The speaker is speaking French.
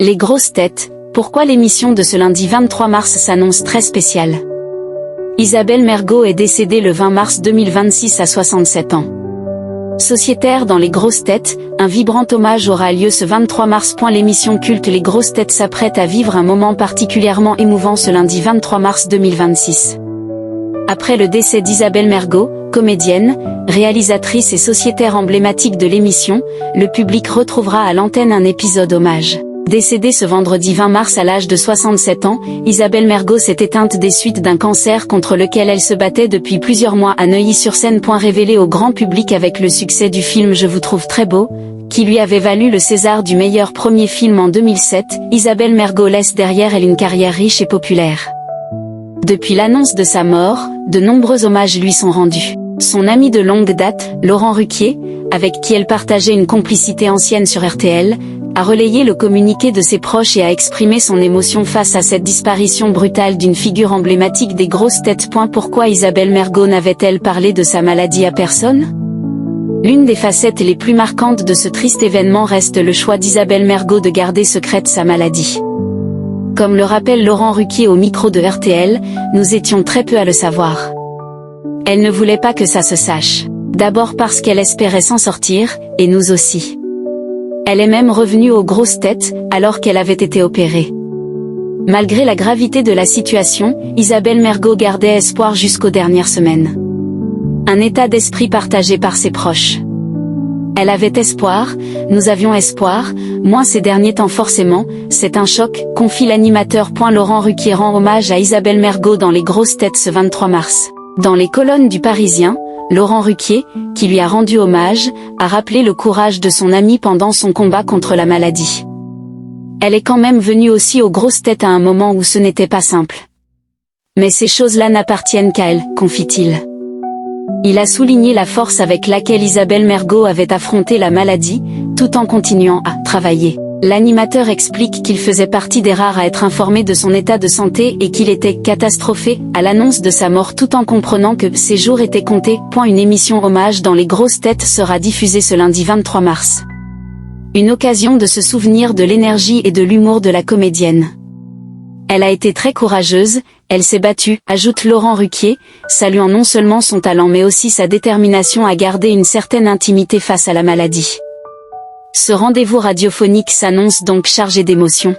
Les grosses têtes, pourquoi l'émission de ce lundi 23 mars s'annonce très spéciale? Isabelle Mergo est décédée le 20 mars 2026 à 67 ans. Sociétaire dans Les grosses têtes, un vibrant hommage aura lieu ce 23 mars. L'émission culte Les grosses têtes s'apprête à vivre un moment particulièrement émouvant ce lundi 23 mars 2026. Après le décès d'Isabelle Mergo, comédienne, réalisatrice et sociétaire emblématique de l'émission, le public retrouvera à l'antenne un épisode hommage. Décédée ce vendredi 20 mars à l'âge de 67 ans, Isabelle Mergo s'est éteinte des suites d'un cancer contre lequel elle se battait depuis plusieurs mois à Neuilly-sur-Seine. Révélé au grand public avec le succès du film Je vous trouve très beau, qui lui avait valu le César du meilleur premier film en 2007, Isabelle Mergo laisse derrière elle une carrière riche et populaire. Depuis l'annonce de sa mort, de nombreux hommages lui sont rendus. Son ami de longue date, Laurent Ruquier, avec qui elle partageait une complicité ancienne sur RTL, a relayé le communiqué de ses proches et a exprimé son émotion face à cette disparition brutale d'une figure emblématique des grosses têtes. Pourquoi Isabelle Mergo n'avait-elle parlé de sa maladie à personne? L'une des facettes les plus marquantes de ce triste événement reste le choix d'Isabelle Mergo de garder secrète sa maladie. Comme le rappelle Laurent Ruquier au micro de RTL, nous étions très peu à le savoir. Elle ne voulait pas que ça se sache. D'abord parce qu'elle espérait s'en sortir, et nous aussi. Elle est même revenue aux grosses têtes, alors qu'elle avait été opérée. Malgré la gravité de la situation, Isabelle Mergo gardait espoir jusqu'aux dernières semaines. Un état d'esprit partagé par ses proches. Elle avait espoir, nous avions espoir, moins ces derniers temps forcément, c'est un choc, confie l'animateur. Laurent Ruquier rend hommage à Isabelle Mergo dans Les grosses têtes ce 23 mars. Dans les colonnes du Parisien, Laurent Ruquier, qui lui a rendu hommage, a rappelé le courage de son amie pendant son combat contre la maladie. Elle est quand même venue aussi aux grosses têtes à un moment où ce n'était pas simple. Mais ces choses-là n'appartiennent qu'à elle, confie-t-il. Il a souligné la force avec laquelle Isabelle Mergo avait affronté la maladie, tout en continuant à travailler. L'animateur explique qu'il faisait partie des rares à être informé de son état de santé et qu'il était catastrophé à l'annonce de sa mort tout en comprenant que ses jours étaient comptés. Une émission hommage dans Les grosses têtes sera diffusée ce lundi 23 mars. Une occasion de se souvenir de l'énergie et de l'humour de la comédienne. Elle a été très courageuse, elle s'est battue, ajoute Laurent Ruquier, saluant non seulement son talent mais aussi sa détermination à garder une certaine intimité face à la maladie. Ce rendez-vous radiophonique s'annonce donc chargé d'émotions.